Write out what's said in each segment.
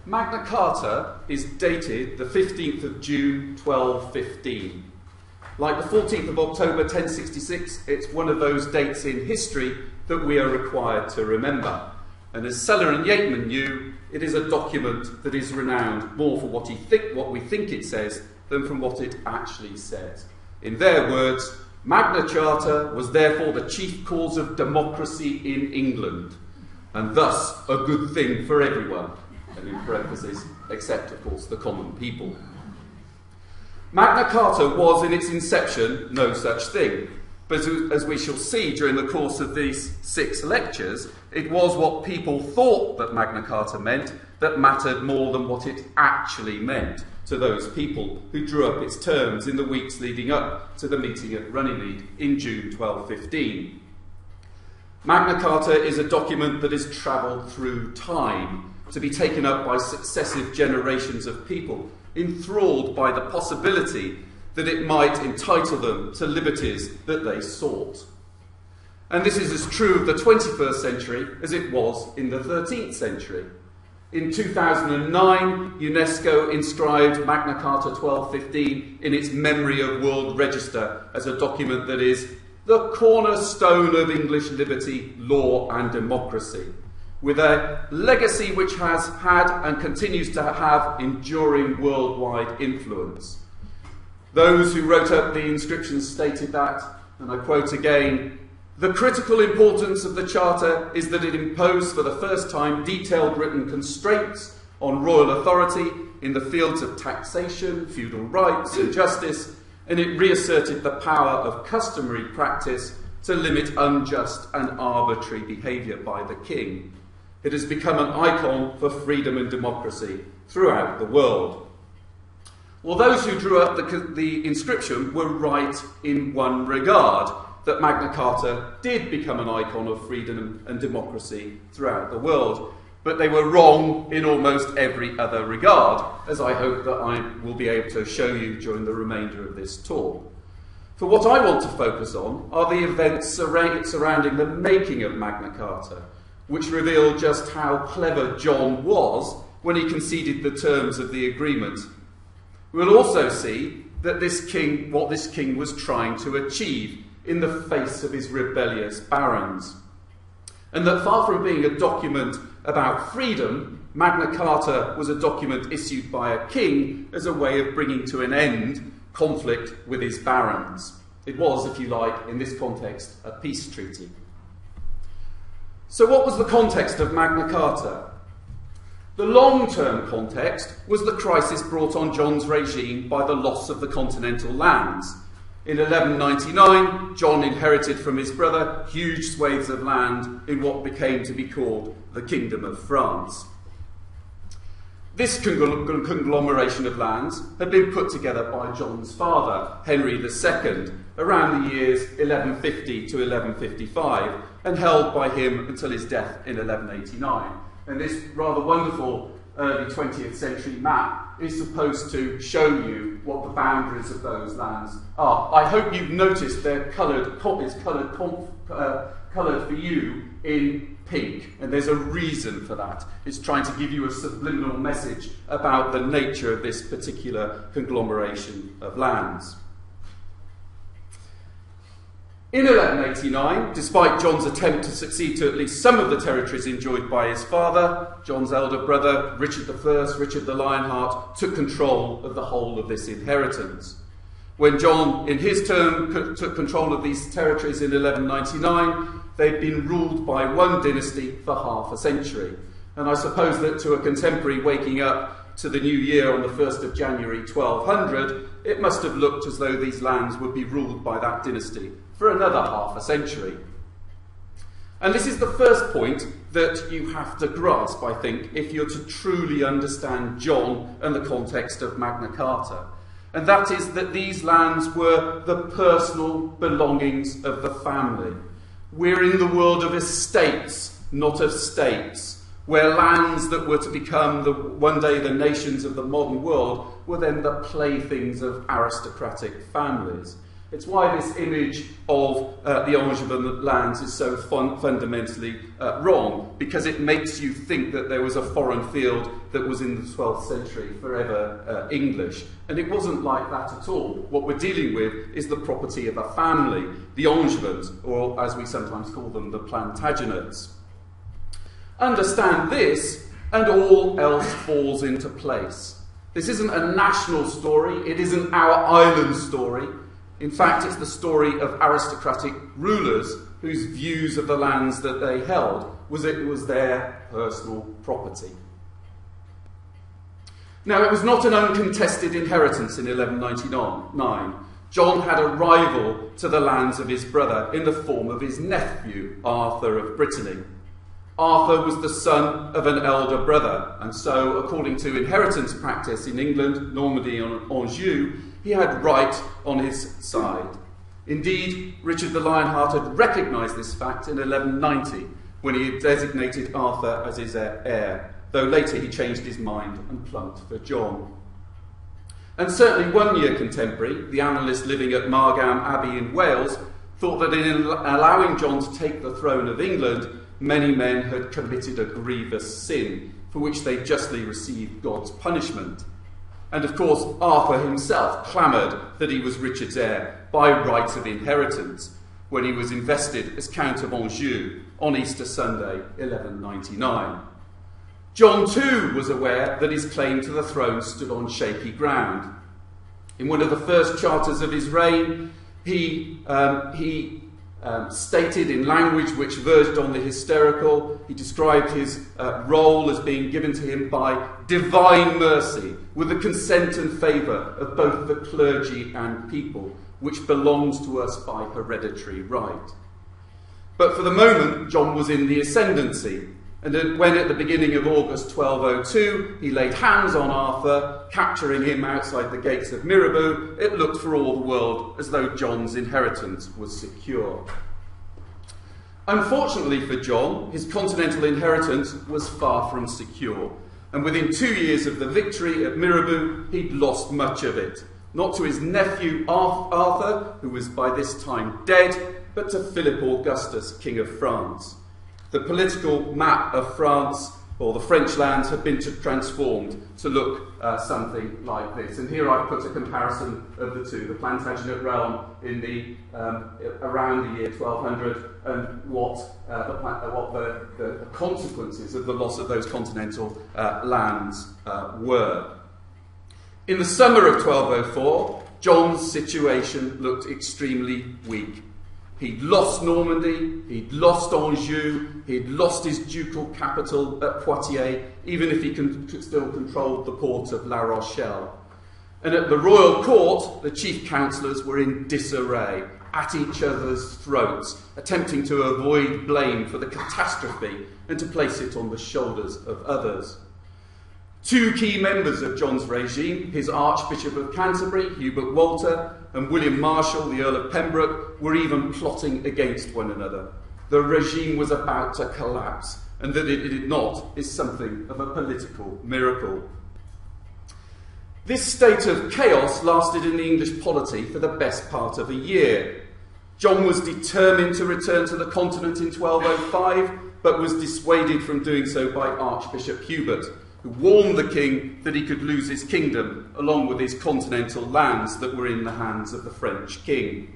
Magna Carta is dated the 15th of June 1215. Like the 14th of October 1066, it's one of those dates in history that we are required to remember. And as Seller and Yeatman knew, it is a document that is renowned more for what we think it says than from what it actually says. In their words, Magna Carta was therefore the chief cause of democracy in England, and thus a good thing for everyone, and in parentheses, except, of course, the common people. Magna Carta was, in its inception, no such thing. But as we shall see during the course of these 6 lectures, it was what people thought that Magna Carta meant that mattered more than what it actually meant to those people who drew up its terms in the weeks leading up to the meeting at Runnymede in June 1215. Magna Carta is a document that has travelled through time, to be taken up by successive generations of people, enthralled by the possibility that it might entitle them to liberties that they sought. And this is as true of the 21st century as it was in the 13th century. In 2009, UNESCO inscribed Magna Carta 1215 in its Memory of World Register as a document that is the cornerstone of English liberty, law and democracy, with a legacy which has had and continues to have enduring worldwide influence. Those who wrote up the inscription stated that, and I quote again, "The critical importance of the Charter is that it imposed for the first time detailed written constraints on royal authority in the fields of taxation, feudal rights and justice, and it reasserted the power of customary practice to limit unjust and arbitrary behaviour by the king. It has become an icon for freedom and democracy throughout the world." Well, those who drew up the inscription were right in one regard, that Magna Carta did become an icon of freedom and democracy throughout the world. But they were wrong in almost every other regard, as I hope that I will be able to show you during the remainder of this talk. For what I want to focus on are the events surrounding the making of Magna Carta, which reveal just how clever John was when he conceded the terms of the agreement. We'll also see that what this king was trying to achieve in the face of his rebellious barons. And that far from being a document about freedom, Magna Carta was a document issued by a king as a way of bringing to an end conflict with his barons. It was, if you like, in this context, a peace treaty. So what was the context of Magna Carta? The long-term context was the crisis brought on John's regime by the loss of the continental lands. In 1199, John inherited from his brother huge swathes of land in what became to be called the Kingdom of France. This conglomeration of lands had been put together by John's father, Henry II, around the years 1150 to 1155, and held by him until his death in 1189. And this rather wonderful early 20th century map is supposed to show you what the boundaries of those lands are. I hope you've noticed they're coloured for you in pink, and there's a reason for that. It's trying to give you a subliminal message about the nature of this particular conglomeration of lands. In 1189, despite John's attempt to succeed to at least some of the territories enjoyed by his father, John's elder brother, Richard I, Richard the Lionheart, took control of the whole of this inheritance. When John, in his turn, took control of these territories in 1199, they'd been ruled by one dynasty for half a century. And I suppose that to a contemporary waking up to the new year on the 1st of January 1200, it must have looked as though these lands would be ruled by that dynasty for another half a century. And this is the first point that you have to grasp, I think, if you're to truly understand John and the context of Magna Carta. And that is that these lands were the personal belongings of the family. We're in the world of estates, not of states, where lands that were to become one day the nations of the modern world were then the playthings of aristocratic families. It's why this image of the Angevin lands is so fundamentally wrong, because it makes you think that there was a foreign field that was in the 12th century forever English. And it wasn't like that at all. What we're dealing with is the property of a family, the Angevins, or as we sometimes call them, the Plantagenets. Understand this, and all else falls into place. This isn't a national story, it isn't our island story. In fact, it's the story of aristocratic rulers whose views of the lands that they held was it was their personal property. Now, it was not an uncontested inheritance in 1199. John had a rival to the lands of his brother in the form of his nephew, Arthur of Brittany. Arthur was the son of an elder brother, and so, according to inheritance practice in England, Normandy and Anjou, he had right on his side. Indeed, Richard the Lionhearted recognised this fact in 1190, when he had designated Arthur as his heir, though later he changed his mind and plumped for John. And certainly one near contemporary, the annalist living at Margam Abbey in Wales, thought that in allowing John to take the throne of England, many men had committed a grievous sin, for which they justly received God's punishment. And of course, Arthur himself clamoured that he was Richard's heir by right of inheritance when he was invested as Count of Anjou on Easter Sunday, 1199. John too was aware that his claim to the throne stood on shaky ground. In one of the first charters of his reign, he stated in language which verged on the hysterical, he described his role as being given to him by divine mercy, with the consent and favour of both the clergy and people, which belongs to us by hereditary right. But for the moment, John was in the ascendancy, and when at the beginning of August 1202 he laid hands on Arthur, capturing him outside the gates of Mirabeau, it looked for all the world as though John's inheritance was secure. Unfortunately for John, his continental inheritance was far from secure, and within 2 years of the victory at Mirabeau, he'd lost much of it, not to his nephew Arthur, who was by this time dead, but to Philip Augustus, King of France. The political map of France, or the French lands, had been transformed to look something like this. And here I've put a comparison of the two, the Plantagenet realm in the, around the year 1200, and what the consequences of the loss of those continental lands were. In the summer of 1204, John's situation looked extremely weak. He'd lost Normandy, he'd lost Anjou, he'd lost his ducal capital at Poitiers, even if he still controlled the port of La Rochelle. And at the royal court, the chief councillors were in disarray, at each other's throats, attempting to avoid blame for the catastrophe and to place it on the shoulders of others. Two key members of John's regime, his Archbishop of Canterbury, Hubert Walter, and William Marshall, the Earl of Pembroke, were even plotting against one another. The regime was about to collapse, and that it did not is something of a political miracle. This state of chaos lasted in the English polity for the best part of a year. John was determined to return to the continent in 1205, but was dissuaded from doing so by Archbishop Hubert, who warned the king that he could lose his kingdom along with his continental lands that were in the hands of the French king.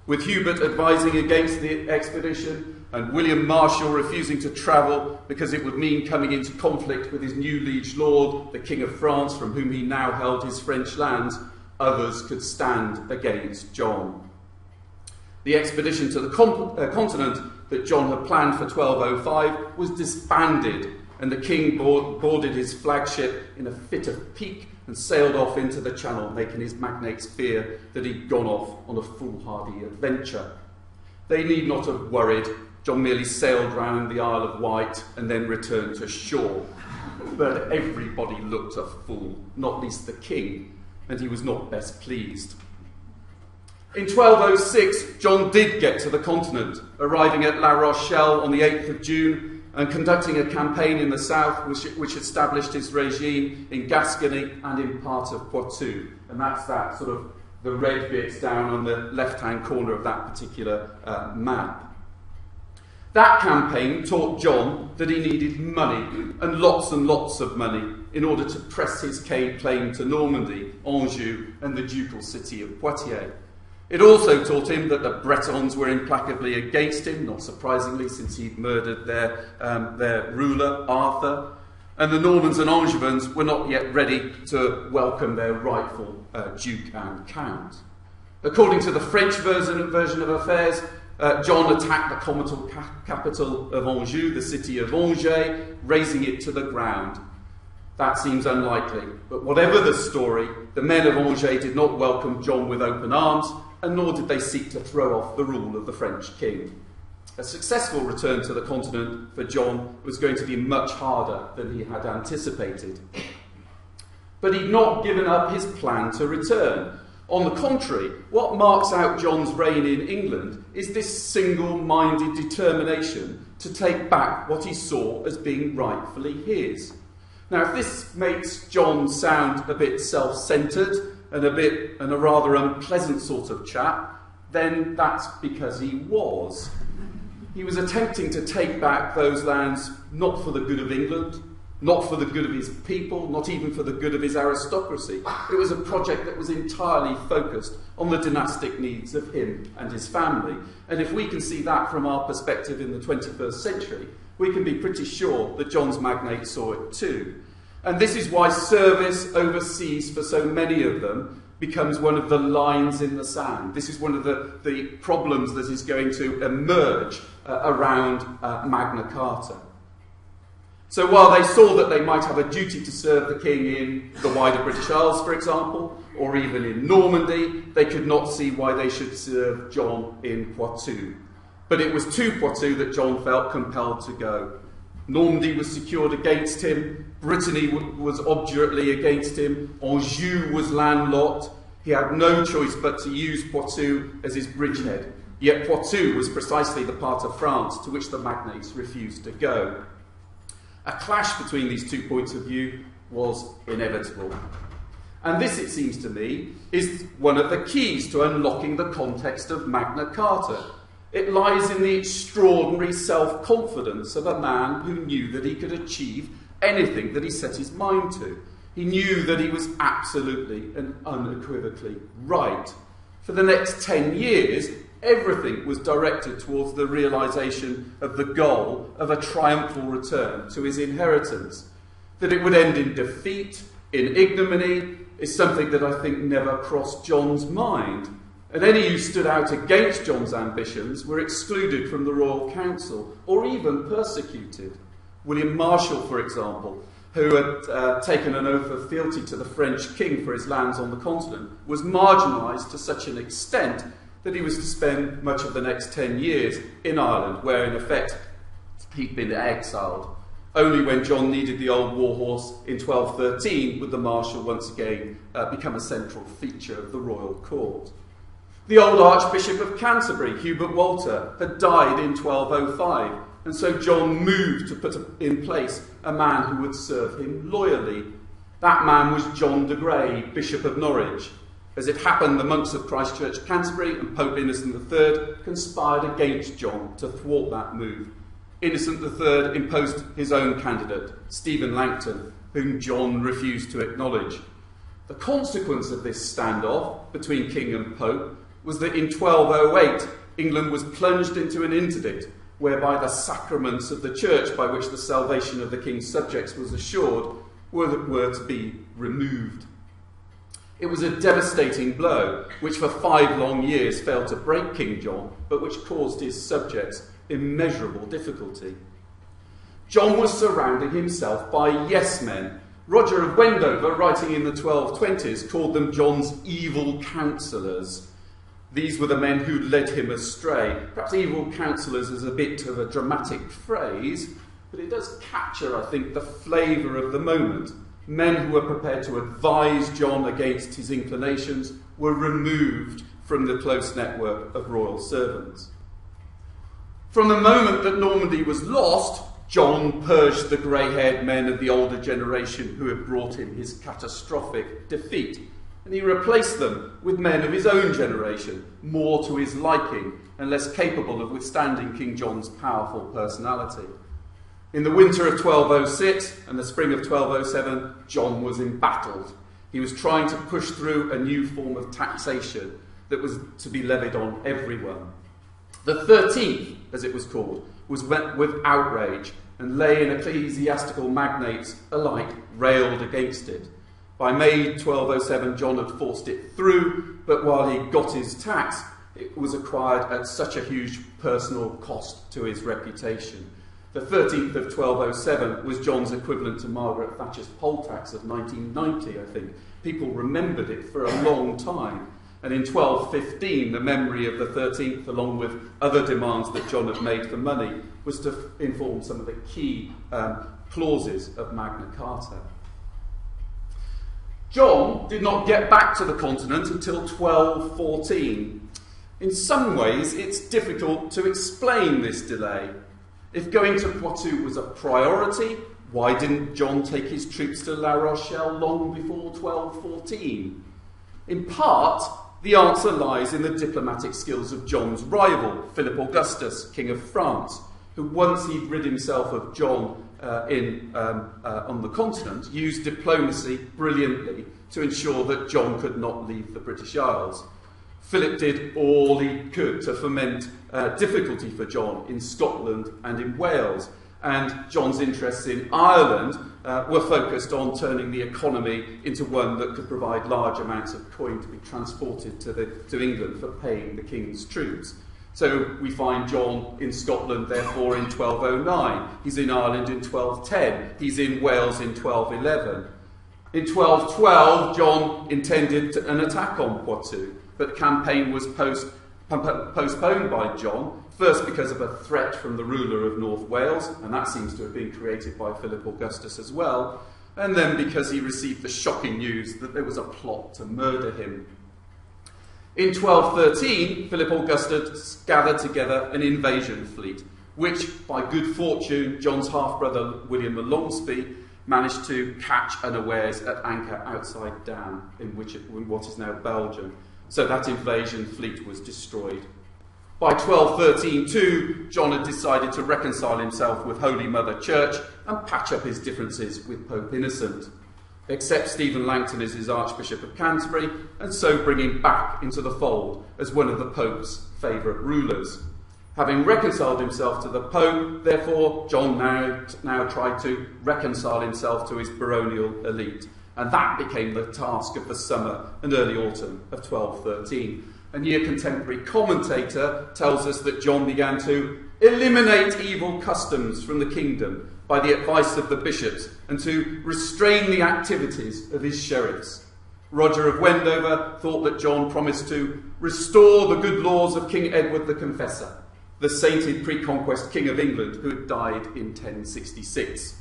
With Hubert advising against the expedition and William Marshall refusing to travel because it would mean coming into conflict with his new liege lord, the King of France, from whom he now held his French lands, others could stand against John. The expedition to the continent that John had planned for 1205 was disbanded, and the king boarded his flagship in a fit of pique and sailed off into the Channel, making his magnates fear that he'd gone off on a foolhardy adventure. They need not have worried. John merely sailed round the Isle of Wight and then returned to shore. But everybody looked a fool, not least the king, and he was not best pleased. In 1206, John did get to the continent, arriving at La Rochelle on the 8th of June, and conducting a campaign in the south which established his regime in Gascony and in part of Poitou. And that's that sort of the red bits down on the left-hand corner of that particular map. That campaign taught John that he needed money, and lots of money, in order to press his claim to Normandy, Anjou, and the ducal city of Poitiers. It also taught him that the Bretons were implacably against him, not surprisingly, since he'd murdered their ruler, Arthur, and the Normans and Angevins were not yet ready to welcome their rightful duke and count. According to the French version of affairs, John attacked the comital capital of Anjou, the city of Angers, razing it to the ground. That seems unlikely, but whatever the story, the men of Angers did not welcome John with open arms, and nor did they seek to throw off the rule of the French king. A successful return to the continent for John was going to be much harder than he had anticipated. But he'd not given up his plan to return. On the contrary, what marks out John's reign in England is this single-minded determination to take back what he saw as being rightfully his. Now, if this makes John sound a bit self-centred and a rather unpleasant sort of chap, then that's because he was. He was attempting to take back those lands not for the good of England, not for the good of his people, not even for the good of his aristocracy. It was a project that was entirely focused on the dynastic needs of him and his family. And if we can see that from our perspective in the 21st century, we can be pretty sure that John's magnates saw it too. And this is why service overseas for so many of them becomes one of the lines in the sand. This is one of the problems that is going to emerge around Magna Carta. So while they saw that they might have a duty to serve the king in the wider British Isles, for example, or even in Normandy, they could not see why they should serve John in Poitou. But it was to Poitou that John felt compelled to go. Normandy was secured against him, Brittany was obdurately against him, Anjou was landlocked. He had no choice but to use Poitou as his bridgehead. Yet Poitou was precisely the part of France to which the magnates refused to go. A clash between these two points of view was inevitable. And this, it seems to me, is one of the keys to unlocking the context of Magna Carta. It lies in the extraordinary self-confidence of a man who knew that he could achieve anything that he set his mind to. He knew that he was absolutely and unequivocally right. For the next 10 years, everything was directed towards the realisation of the goal of a triumphal return to his inheritance. That it would end in defeat, in ignominy, is something that I think never crossed John's mind. And any who stood out against John's ambitions were excluded from the royal council, or even persecuted. William Marshall, for example, who had taken an oath of fealty to the French king for his lands on the continent, was marginalised to such an extent that he was to spend much of the next 10 years in Ireland, where in effect he'd been exiled. Only when John needed the old warhorse in 1213 would the Marshal once again become a central feature of the royal court. The old Archbishop of Canterbury, Hubert Walter, had died in 1205, and so John moved to put in place a man who would serve him loyally. That man was John de Grey, Bishop of Norwich. As it happened, the monks of Christ Church, Canterbury, and Pope Innocent III conspired against John to thwart that move. Innocent III imposed his own candidate, Stephen Langton, whom John refused to acknowledge. The consequence of this standoff between king and pope was that in 1208, England was plunged into an interdict whereby the sacraments of the church by which the salvation of the king's subjects was assured were to be removed. It was a devastating blow, which for 5 long years failed to break King John, but which caused his subjects immeasurable difficulty. John was surrounding himself by yes-men. Roger of Wendover, writing in the 1220s, called them John's evil counsellors. These were the men who led him astray. Perhaps evil counsellors is a bit of a dramatic phrase, but it does capture, I think, the flavour of the moment. Men who were prepared to advise John against his inclinations were removed from the close network of royal servants. From the moment that Normandy was lost, John purged the grey-haired men of the older generation who had brought him his catastrophic defeat. and he replaced them with men of his own generation, more to his liking and less capable of withstanding King John's powerful personality. In the winter of 1206 and the spring of 1207, John was embattled. He was trying to push through a new form of taxation that was to be levied on everyone. The 13th, as it was called, was met with outrage, and lay and ecclesiastical magnates alike railed against it. By May 1207, John had forced it through, but while he got his tax, it was acquired at such a huge personal cost to his reputation. The 13th of 1207 was John's equivalent to Margaret Thatcher's poll tax of 1990, I think. People remembered it for a long time. And in 1215, the memory of the 13th, along with other demands that John had made for money, was to inform some of the key clauses of Magna Carta. John did not get back to the continent until 1214. In some ways, it's difficult to explain this delay. If going to Poitou was a priority, why didn't John take his troops to La Rochelle long before 1214? In part, the answer lies in the diplomatic skills of John's rival, Philip Augustus, King of France, who, once he'd rid himself of John on the continent, used diplomacy brilliantly to ensure that John could not leave the British Isles. Philip did all he could to foment difficulty for John in Scotland and in Wales, and John's interests in Ireland were focused on turning the economy into one that could provide large amounts of coin to be transported to England for paying the king's troops. So we find John in Scotland, therefore, in 1209. He's in Ireland in 1210. He's in Wales in 1211. In 1212, John intended an attack on Poitou, but the campaign was postponed by John, first because of a threat from the ruler of North Wales, and that seems to have been created by Philip Augustus as well, and then because he received the shocking news that there was a plot to murder him. In 1213, Philip Augustus gathered together an invasion fleet, which, by good fortune, John's half-brother William of Longspee managed to catch unawares at anchor outside Dam, in what is now Belgium. So that invasion fleet was destroyed. By 1213 too, John had decided to reconcile himself with Holy Mother Church and patch up his differences with Pope Innocent, accept Stephen Langton as his Archbishop of Canterbury, and so bring him back into the fold as one of the Pope's favourite rulers. Having reconciled himself to the Pope, therefore, John now tried to reconcile himself to his baronial elite, and that became the task of the summer and early autumn of 1213. A near contemporary commentator tells us that John began to eliminate evil customs from the kingdom by the advice of the bishops and to restrain the activities of his sheriffs. Roger of Wendover thought that John promised to restore the good laws of King Edward the Confessor, the sainted pre-conquest King of England who had died in 1066.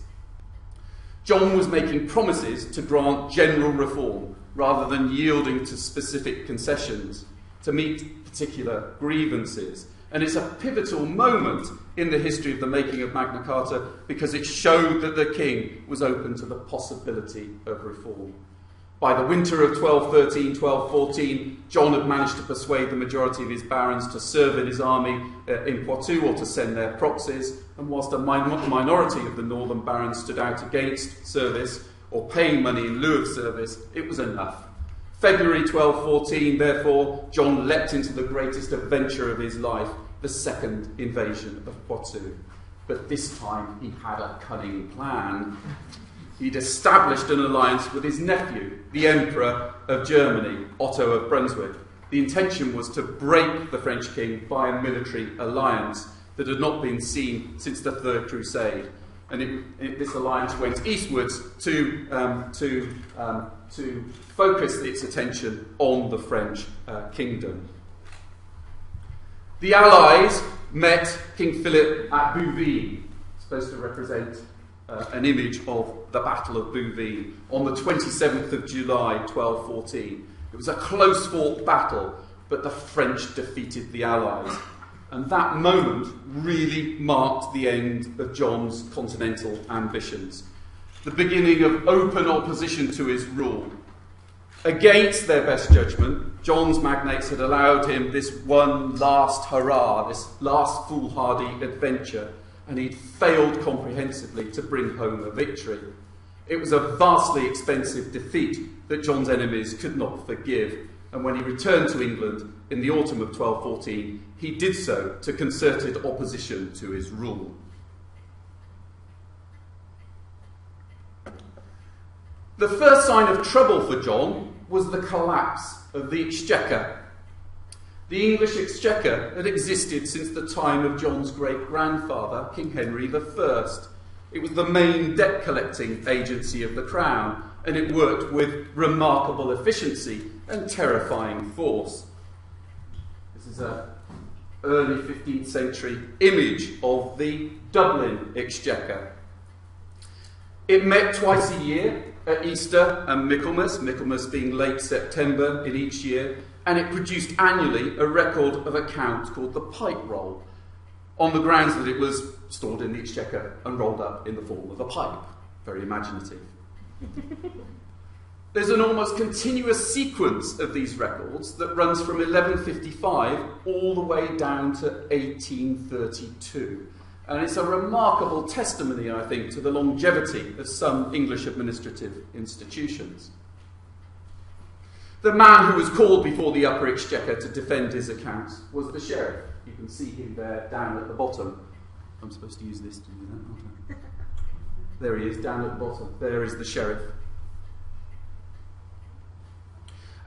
John was making promises to grant general reform rather than yielding to specific concessions to meet particular grievances. And it's a pivotal moment in the history of the making of Magna Carta because it showed that the king was open to the possibility of reform. By the winter of 1213-1214, John had managed to persuade the majority of his barons to serve in his army in Poitou or to send their proxies, and whilst a minority of the northern barons stood out against service or paying money in lieu of service, it was enough. February 1214, therefore, John leapt into the greatest adventure of his life, the second invasion of Poitou. But this time he had a cunning plan. He'd established an alliance with his nephew, the Emperor of Germany, Otto of Brunswick. The intention was to break the French king by a military alliance that had not been seen since the Third Crusade. And this alliance went eastwards to focus its attention on the French kingdom. The Allies met King Philip at Bouvines, supposed to represent an image of the Battle of Bouvines, on the 27th of July 1214. It was a close-fought battle, but the French defeated the Allies. And that moment really marked the end of John's continental ambitions, the beginning of open opposition to his rule. Against their best judgment, John's magnates had allowed him this one last hurrah, this last foolhardy adventure, and he'd failed comprehensively to bring home a victory. It was a vastly expensive defeat that John's enemies could not forgive, and when he returned to England in the autumn of 1214, he did so to concerted opposition to his rule. The first sign of trouble for John was the collapse of the Exchequer. The English Exchequer had existed since the time of John's great-grandfather, King Henry I. It was the main debt-collecting agency of the Crown, and it worked with remarkable efficiency and terrifying force. This is an early 15th century image of the Dublin Exchequer. It met twice a year, at Easter and Michaelmas, Michaelmas being late September in each year, and it produced annually a record of accounts called the Pipe Roll, on the grounds that it was stored in the Exchequer and rolled up in the form of a pipe. Very imaginative. There's an almost continuous sequence of these records that runs from 1155 all the way down to 1832. And it's a remarkable testimony, I think, to the longevity of some English administrative institutions. The man who was called before the Upper Exchequer to defend his accounts was the sheriff. You can see him there down at the bottom. I'm supposed to use this to do that, aren't I? There he is, down at the bottom. There is the sheriff.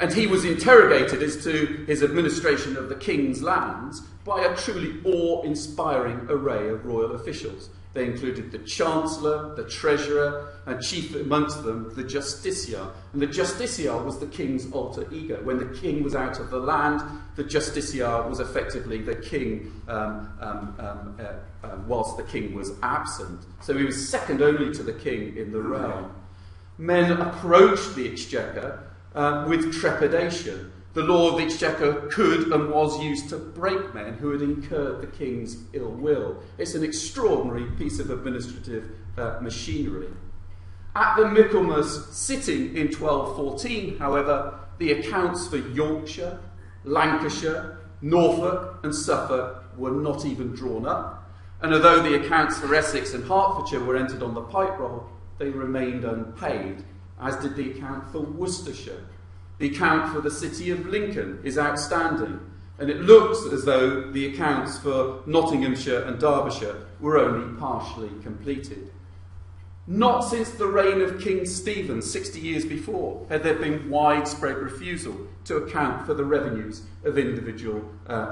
And he was interrogated as to his administration of the king's lands by a truly awe-inspiring array of royal officials. They included the Chancellor, the Treasurer, and chief amongst them, the Justiciar. And the Justiciar was the king's alter ego. When the king was out of the land, the Justiciar was effectively the king whilst the king was absent. So he was second only to the king in the realm. Men approached the Exchequer with trepidation. The law of the Exchequer could and was used to break men who had incurred the king's ill will. It's an extraordinary piece of administrative machinery. At the Michaelmas sitting in 1214, however, the accounts for Yorkshire, Lancashire, Norfolk and Suffolk were not even drawn up. And although the accounts for Essex and Hertfordshire were entered on the pipe roll, they remained unpaid, as did the account for Worcestershire. The account for the city of Lincoln is outstanding, and it looks as though the accounts for Nottinghamshire and Derbyshire were only partially completed. Not since the reign of King Stephen 60 years before had there been widespread refusal to account for the revenues of individual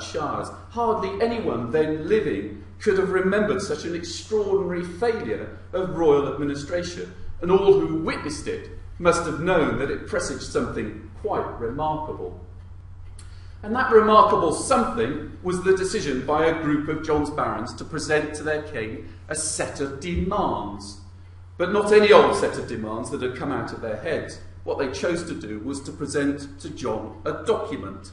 shires. Hardly anyone then living could have remembered such an extraordinary failure of royal administration, and all who witnessed it must have known that it presaged something quite remarkable. And that remarkable something was the decision by a group of John's barons to present to their king a set of demands. But not any old set of demands that had come out of their heads. What they chose to do was to present to John a document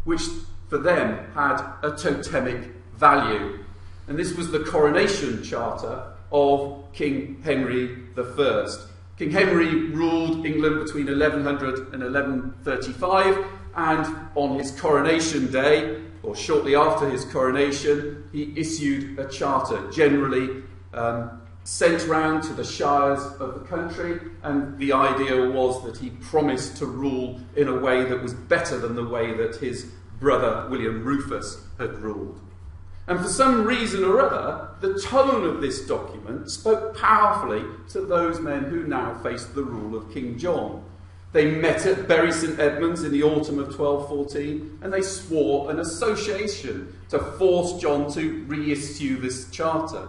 which for them had a totemic value. And this was the Coronation Charter of King Henry I. King Henry ruled England between 1100 and 1135, and on his coronation day, or shortly after his coronation, he issued a charter generally sent round to the shires of the country, and the idea was that he promised to rule in a way that was better than the way that his brother William Rufus had ruled. And for some reason or other, the tone of this document spoke powerfully to those men who now faced the rule of King John. They met at Bury St Edmunds in the autumn of 1214, and they swore an association to force John to reissue this charter.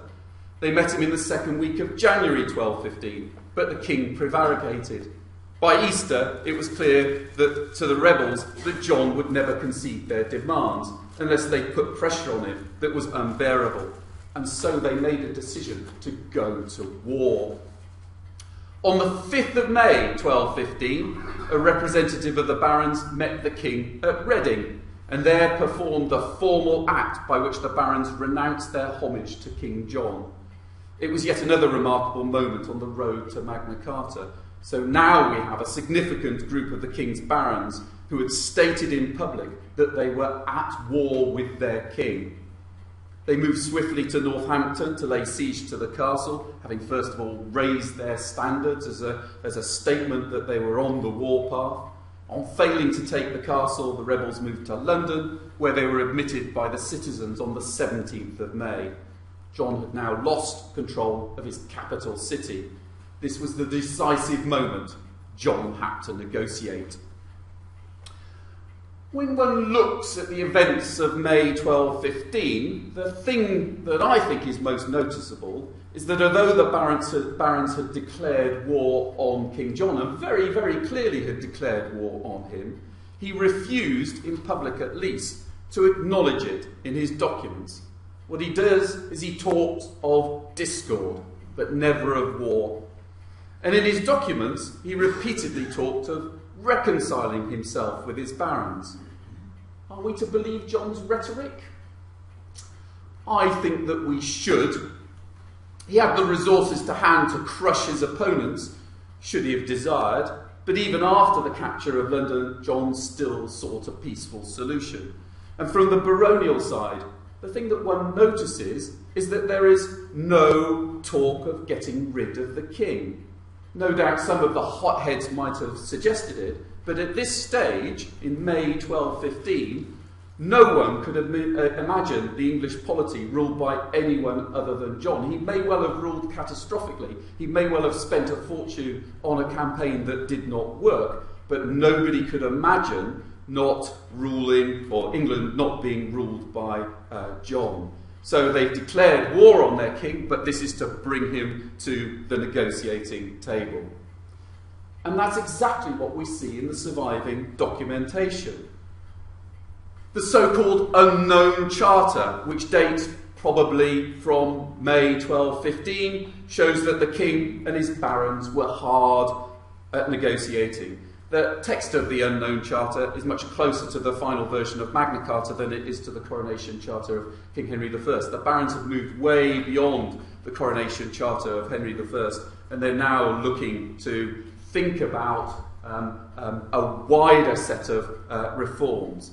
They met him in the second week of January 1215, but the king prevaricated. By Easter, it was clear that to the rebels that John would never concede their demands unless they put pressure on him that was unbearable. And so they made a decision to go to war. On the 5th of May 1215, a representative of the barons met the king at Reading, and there performed the formal act by which the barons renounced their homage to King John. It was yet another remarkable moment on the road to Magna Carta. So now we have a significant group of the king's barons who had stated in public that they were at war with their king. They moved swiftly to Northampton to lay siege to the castle, having first of all raised their standards as a statement that they were on the warpath. On failing to take the castle, the rebels moved to London, where they were admitted by the citizens on the 17th of May. John had now lost control of his capital city. This was the decisive moment. John had to negotiate. When one looks at the events of May 1215, the thing that I think is most noticeable is that although the barons had declared war on King John, and very, very clearly had declared war on him, he refused, in public at least, to acknowledge it in his documents. What he does is he talks of discord, but never of war. And in his documents, he repeatedly talked of reconciling himself with his barons. Are we to believe John's rhetoric? I think that we should. He had the resources to hand to crush his opponents, should he have desired, but even after the capture of London, John still sought a peaceful solution. And from the baronial side, the thing that one notices is that there is no talk of getting rid of the king. No doubt some of the hotheads might have suggested it, but at this stage, in May 1215, no one could imagine the English polity ruled by anyone other than John. He may well have ruled catastrophically. He may well have spent a fortune on a campaign that did not work, but nobody could imagine not ruling, or England not being ruled by John. So they've declared war on their king, but this is to bring him to the negotiating table. And that's exactly what we see in the surviving documentation. The so-called Unknown Charter, which dates probably from May 1215, shows that the king and his barons were hard at negotiating. The text of the Unknown Charter is much closer to the final version of Magna Carta than it is to the Coronation Charter of King Henry I. The barons have moved way beyond the Coronation Charter of Henry I, and they're now looking to think about a wider set of reforms.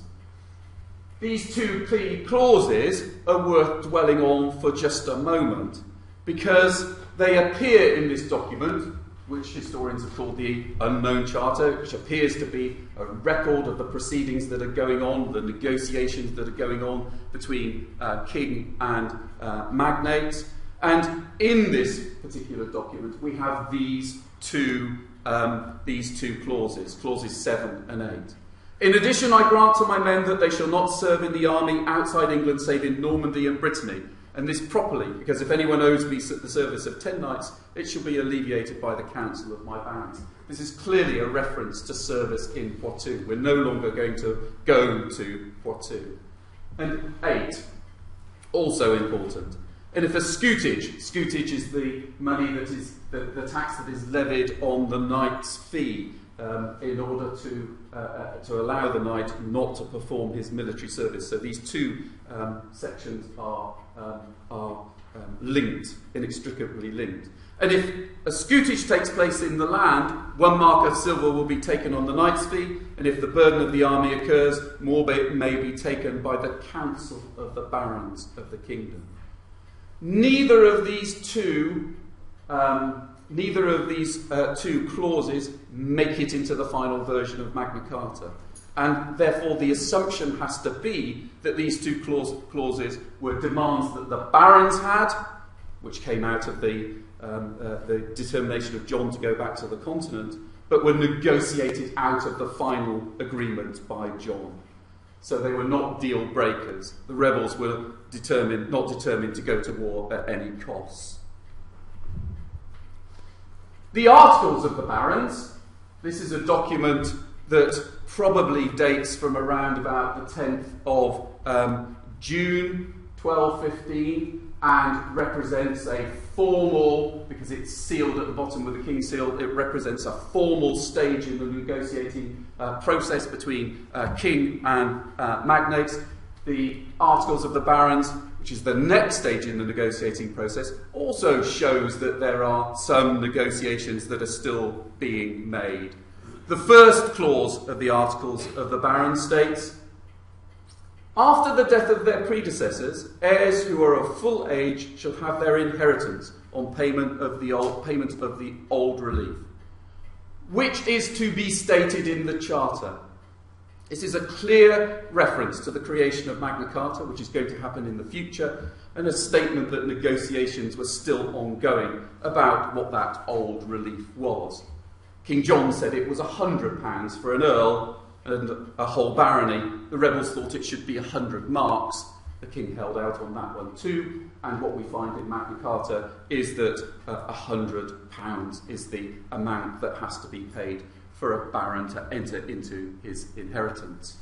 These two key clauses are worth dwelling on for just a moment, because they appear in this document, which historians have called the Unknown Charter, which appears to be a record of the proceedings that are going on, the negotiations that are going on between king and magnates. And in this particular document, we have these two clauses, clauses 7 and 8. In addition, I grant to my men that they shall not serve in the army outside England save in Normandy and Brittany. And this properly, because if anyone owes me the service of 10 knights, it shall be alleviated by the counsel of my barons. This is clearly a reference to service in Poitou. We're no longer going to go to Poitou. And 8, also important. And if a scutage is the money that is the tax that is levied on the knight's fee in order to allow the knight not to perform his military service. So these two sections are linked, inextricably linked. And if a scutage takes place in the land, 1 mark of silver will be taken on the knight's fee, and if the burden of the army occurs, more may be taken by the council of the barons of the kingdom. Neither of these two clauses make it into the final version of Magna Carta. And therefore the assumption has to be that these two clauses were demands that the barons had, which came out of the determination of John to go back to the continent, but were negotiated out of the final agreement by John. So they were not deal breakers. The rebels were not determined to go to war at any cost. The Articles of the Barons, this is a document that probably dates from around about the 10th of June 1215 and represents a formal, because it's sealed at the bottom with the King's seal, it represents a formal stage in the negotiating process between King and magnates. The Articles of the Barons, which is the next stage in the negotiating process, also shows that there are some negotiations that are still being made. The first clause of the Articles of the Barons states, after the death of their predecessors, heirs who are of full age shall have their inheritance on payment of the old relief, which is to be stated in the Charter. This is a clear reference to the creation of Magna Carta, which is going to happen in the future, and a statement that negotiations were still ongoing about what that old relief was. King John said it was £100 for an earl and a whole barony. The rebels thought it should be 100 marks. The king held out on that one too, and what we find in Magna Carta is that £100 is the amount that has to be paid for a baron to enter into his inheritance.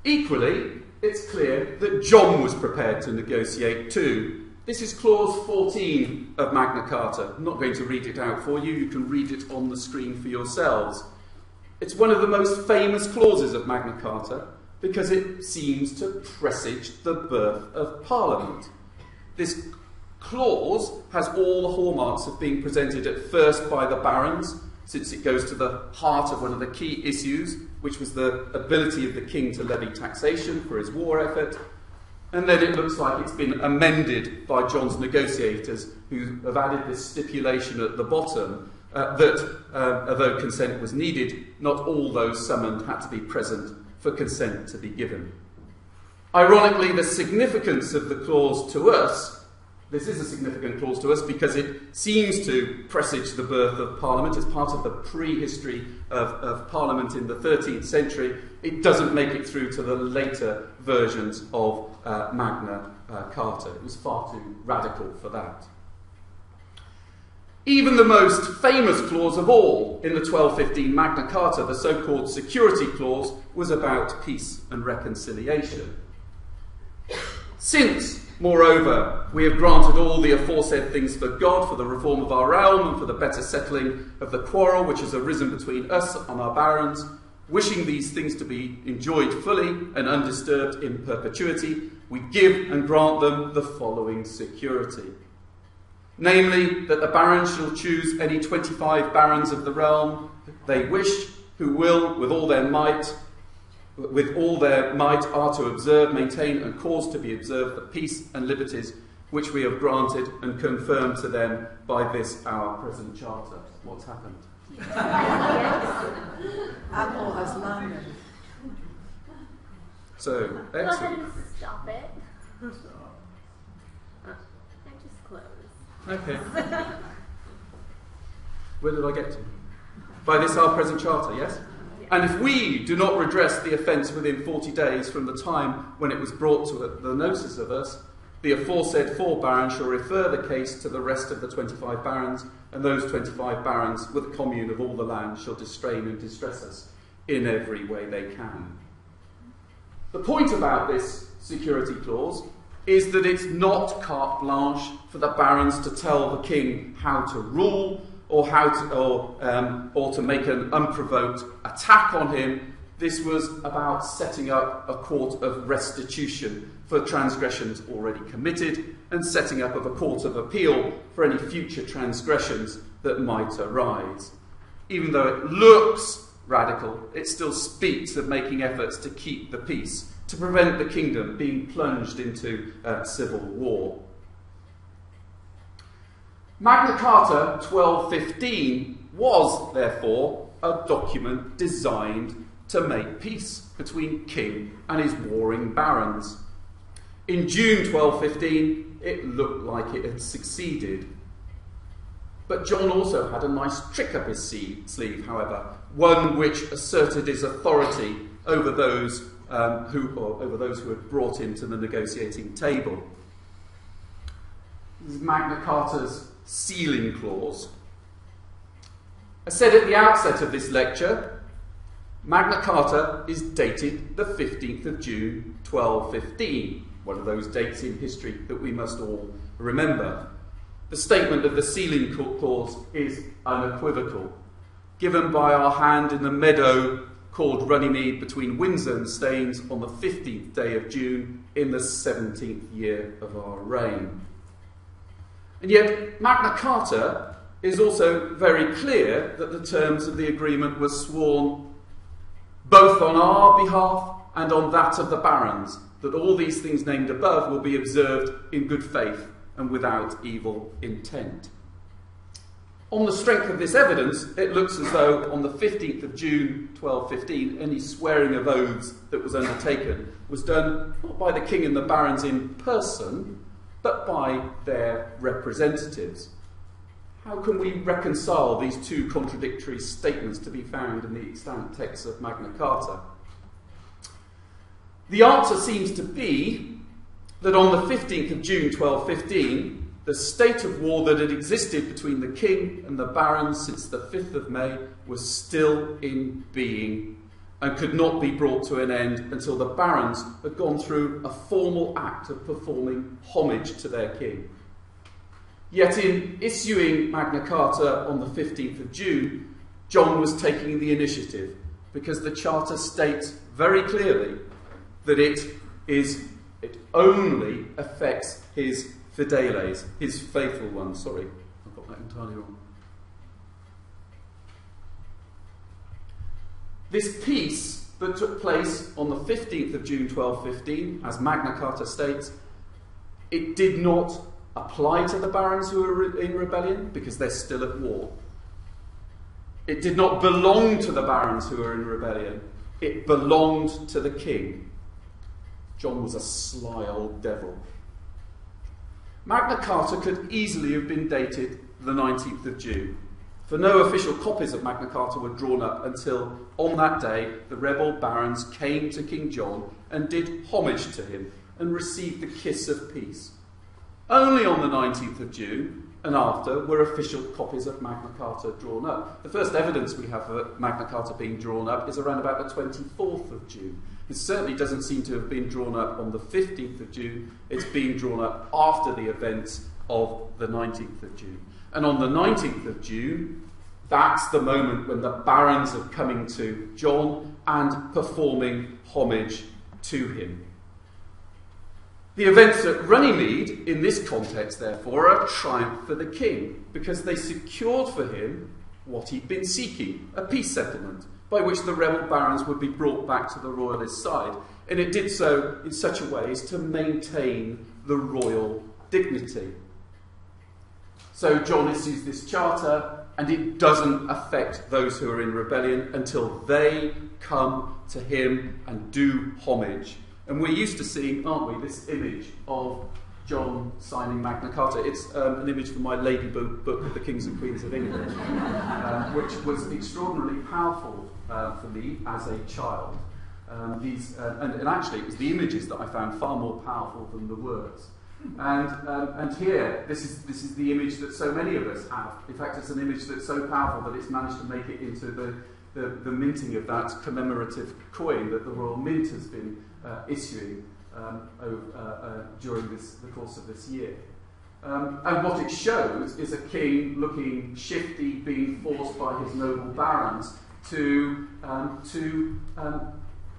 Equally, it's clear that John was prepared to negotiate too. This is clause 14 of Magna Carta. I'm not going to read it out for you. You can read it on the screen for yourselves. It's one of the most famous clauses of Magna Carta because it seems to presage the birth of Parliament. This clause has all the hallmarks of being presented at first by the barons, since it goes to the heart of one of the key issues, which was the ability of the king to levy taxation for his war effort. And then it looks like it's been amended by John's negotiators, who have added this stipulation at the bottom that although consent was needed, not all those summoned had to be present for consent to be given. Ironically, the significance of the clause to us, this is a significant clause to us because it seems to presage the birth of Parliament. It's part of the prehistory of Parliament in the 13th century. It doesn't make it through to the later versions of Magna Carta. It was far too radical for that. Even the most famous clause of all in the 1215 Magna Carta, the so-called Security Clause, was about peace and reconciliation. Since, moreover, we have granted all the aforesaid things for God, for the reform of our realm, and for the better settling of the quarrel which has arisen between us and our barons, wishing these things to be enjoyed fully and undisturbed in perpetuity, we give and grant them the following security. Namely, that the barons shall choose any 25 barons of the realm they wish, who will, with all their might, are to observe, maintain, and cause to be observed the peace and liberties which we have granted and confirmed to them by this our present charter. What's happened? Apple has landed. So, Go ahead excellent. and stop it. I just close. Okay. Where did I get to? By this our present charter, yes? And if we do not redress the offence within 40 days from the time when it was brought to the notice of us, the aforesaid 4 barons shall refer the case to the rest of the 25 barons, and those 25 barons, with the commune of all the land, shall distrain and distress us in every way they can. The point about this security clause is that it's not carte blanche for the barons to tell the king how to rule, or to make an unprovoked attack on him. This was about setting up a court of restitution for transgressions already committed, and setting up of a court of appeal for any future transgressions that might arise. Even though it looks radical, it still speaks of making efforts to keep the peace, to prevent the kingdom being plunged into civil war. Magna Carta 1215 was, therefore, a document designed to make peace between king and his warring barons. In June 1215, it looked like it had succeeded. But John also had a nice trick up his sleeve, however, one which asserted his authority over those who had brought him to the negotiating table. This is Magna Carta's sealing clause. I said at the outset of this lecture, Magna Carta is dated the 15th of June 1215, one of those dates in history that we must all remember. The statement of the sealing clause is unequivocal. Given by our hand in the meadow called Runnymede between Windsor and Staines on the 15th day of June in the 17th year of our reign. And yet Magna Carta is also very clear that the terms of the agreement were sworn both on our behalf and on that of the barons, that all these things named above will be observed in good faith and without evil intent. On the strength of this evidence, it looks as though on the 15th of June 1215, any swearing of oaths that was undertaken was done not by the king and the barons in person, but by their representatives. How can we reconcile these two contradictory statements to be found in the extant text of Magna Carta? The answer seems to be that on the 15th of June 1215, the state of war that had existed between the king and the barons since the 5th of May was still in being and could not be brought to an end until the barons had gone through a formal act of performing homage to their king. Yet in issuing Magna Carta on the 15th of June, John was taking the initiative because the Charter states very clearly that it only affects his fideles, his faithful ones. Sorry, I've got that entirely wrong. This peace that took place on the 15th of June 1215, as Magna Carta states, it did not apply to the barons who were in rebellion because they're still at war. It did not belong to the barons who were in rebellion. It belonged to the king. John was a sly old devil. Magna Carta could easily have been dated the 19th of June, for no official copies of Magna Carta were drawn up until on that day the rebel barons came to King John and did homage to him and received the kiss of peace. Only on the 19th of June and after were official copies of Magna Carta drawn up. The first evidence we have of Magna Carta being drawn up is around about the 24th of June. It certainly doesn't seem to have been drawn up on the 15th of June. It's being drawn up after the events of the 19th of June. And on the 19th of June, that's the moment when the barons are coming to John and performing homage to him. The events at Runnymede, in this context, therefore, are a triumph for the king, because they secured for him what he'd been seeking, a peace settlement, by which the rebel barons would be brought back to the royalist side. And it did so in such a way as to maintain the royal dignity. So John issues this charter, and it doesn't affect those who are in rebellion until they come to him and do homage. And we're used to seeing, aren't we, this image of John signing Magna Carta. It's an image from my Ladybird book of the Kings and Queens of England, which was extraordinarily powerful for me as a child. And actually, it was the images that I found far more powerful than the words. And here, this is the image that so many of us have. In fact, it's an image that's so powerful that it's managed to make it into the minting of that commemorative coin that the Royal Mint has been issuing during the course of this year. And what it shows is a king looking shifty, being forced by his noble barons to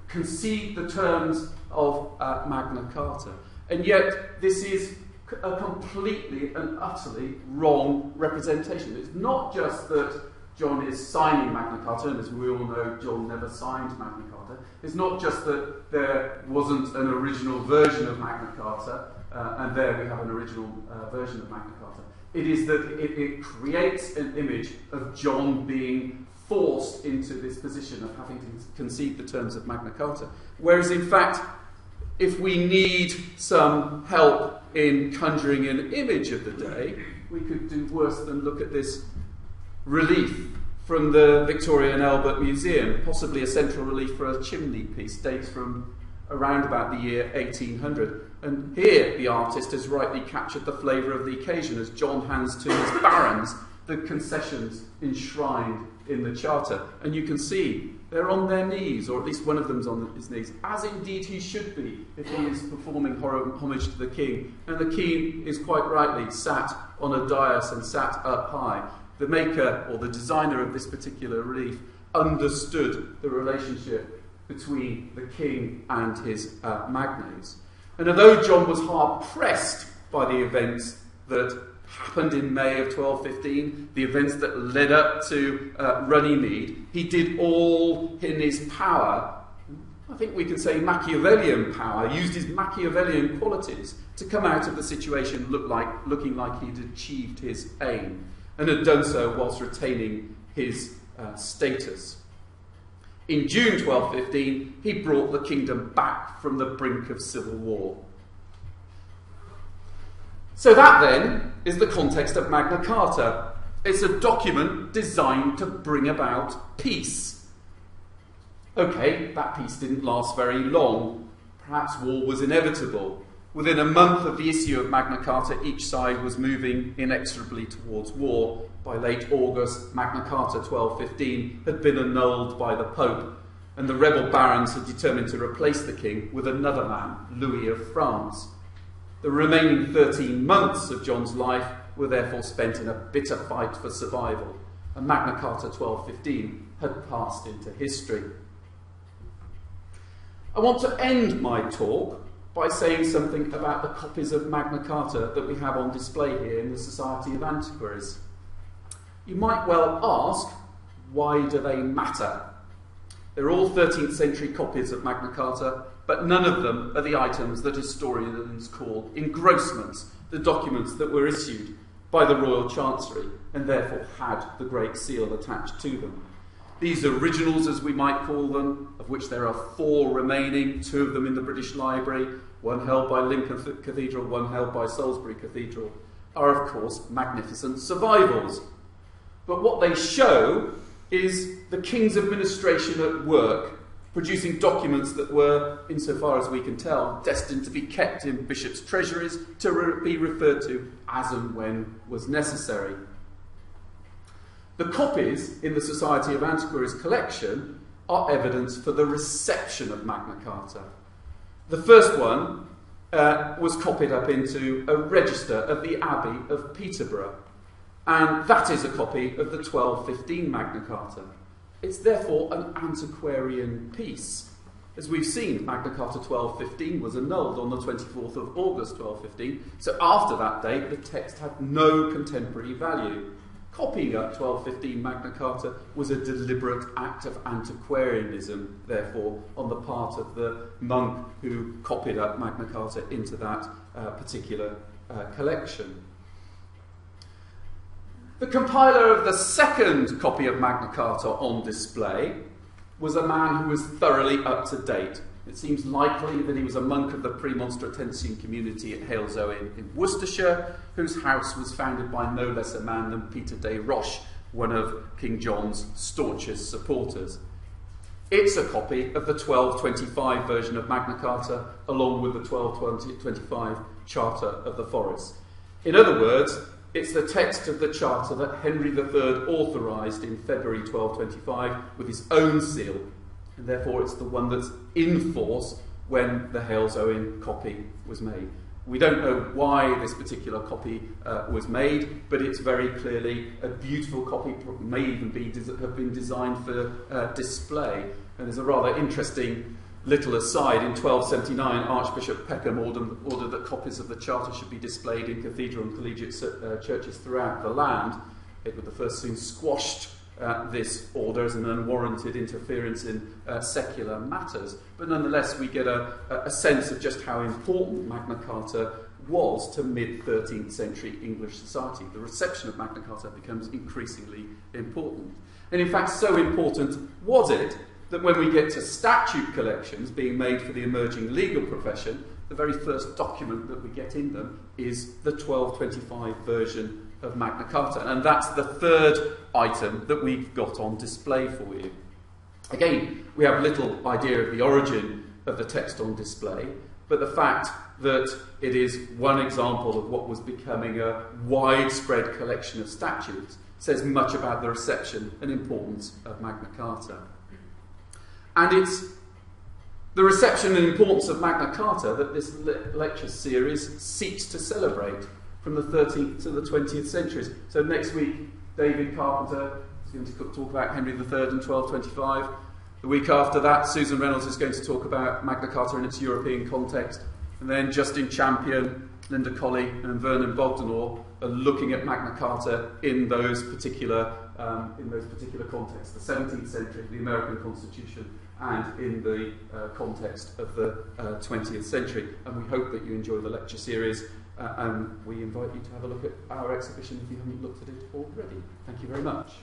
concede the terms of Magna Carta. And yet this is a completely and utterly wrong representation. It's not just that John is signing Magna Carta, and as we all know, John never signed Magna Carta. It's not just that there wasn't an original version of Magna Carta, and there we have an original version of Magna Carta. It is that it creates an image of John being forced into this position of having to concede the terms of Magna Carta. Whereas, in fact, if we need some help in conjuring an image of the day, we could do worse than look at this relief from the Victoria and Albert Museum, possibly a central relief for a chimney piece, dates from around about the year 1800. And here the artist has rightly captured the flavour of the occasion as John hands to his barons the concessions enshrined in the Charter. And you can see they're on their knees, or at least one of them's on his knees, as indeed he should be if he is performing homage to the king. And the king is quite rightly sat on a dais and sat up high. The maker or the designer of this particular relief understood the relationship between the king and his magnates. And although John was hard-pressed by the events that happened in May of 1215, the events that led up to Runnymede, he did all in his power, I think we can say Machiavellian power, used his Machiavellian qualities to come out of the situation looking like he'd achieved his aim, and had done so whilst retaining his status. In June 1215, he brought the kingdom back from the brink of civil war. So that then is the context of Magna Carta. It's a document designed to bring about peace. Okay, that peace didn't last very long. Perhaps war was inevitable. Within a month of the issue of Magna Carta, each side was moving inexorably towards war. By late August, Magna Carta 1215 had been annulled by the Pope, and the rebel barons had determined to replace the king with another man, Louis of France. The remaining 13 months of John's life were therefore spent in a bitter fight for survival, and Magna Carta 1215 had passed into history. I want to end my talk by saying something about the copies of Magna Carta that we have on display here in the Society of Antiquaries. You might well ask, why do they matter? They're all 13th century copies of Magna Carta, but none of them are the items that historians call engrossments, the documents that were issued by the Royal Chancery and therefore had the Great Seal attached to them. These originals, as we might call them, of which there are 4 remaining, 2 of them in the British Library, one held by Lincoln Cathedral, one held by Salisbury Cathedral, are of course magnificent survivals. But what they show is the king's administration at work, producing documents that were, insofar as we can tell, destined to be kept in bishops' treasuries to be referred to as and when was necessary. The copies in the Society of Antiquaries collection are evidence for the reception of Magna Carta. The first one was copied up into a register of the Abbey of Peterborough, and that is a copy of the 1215 Magna Carta. It's therefore an antiquarian piece. As we've seen, Magna Carta 1215 was annulled on the 24th of August 1215, so after that date the text had no contemporary value. Copying up 1215 Magna Carta was a deliberate act of antiquarianism, therefore, on the part of the monk who copied up Magna Carta into that particular collection. The compiler of the second copy of Magna Carta on display was a man who was thoroughly up to date. It seems likely that he was a monk of the Premonstratensian community at Halesowen in Worcestershire, whose house was founded by no less a man than Peter de Roche, one of King John's staunchest supporters. It's a copy of the 1225 version of Magna Carta, along with the 1225 Charter of the Forest. In other words, it's the text of the charter that Henry III authorised in February 1225 with his own seal, and therefore it's the one that's in force when the Halesowen copy was made. We don't know why this particular copy was made, but it's very clearly a beautiful copy, may even have been designed for display. And there's a rather interesting little aside. In 1279, Archbishop Peckham ordered that copies of the Charter should be displayed in cathedral and collegiate churches throughout the land. Edward I soon squashed this order as an unwarranted interference in secular matters. But nonetheless, we get a sense of just how important Magna Carta was to mid-13th century English society. The reception of Magna Carta becomes increasingly important. And in fact, so important was it that when we get to statute collections being made for the emerging legal profession, the very first document that we get in them is the 1225 version of Magna Carta. And that's the third item that we've got on display for you. Again, we have little idea of the origin of the text on display, but the fact that it is one example of what was becoming a widespread collection of statutes says much about the reception and importance of Magna Carta. And it's the reception and importance of Magna Carta that this lecture series seeks to celebrate from the 13th to the 20th centuries. So next week, David Carpenter going to talk about Henry III and 1225. The week after that, Susan Reynolds is going to talk about Magna Carta in its European context. And then Justin Champion, Linda Colley and Vernon Bogdanor are looking at Magna Carta in those particular contexts, the 17th century, the American Constitution, and in the context of the 20th century. And we hope that you enjoy the lecture series, and we invite you to have a look at our exhibition if you haven't looked at it already. Thank you very much.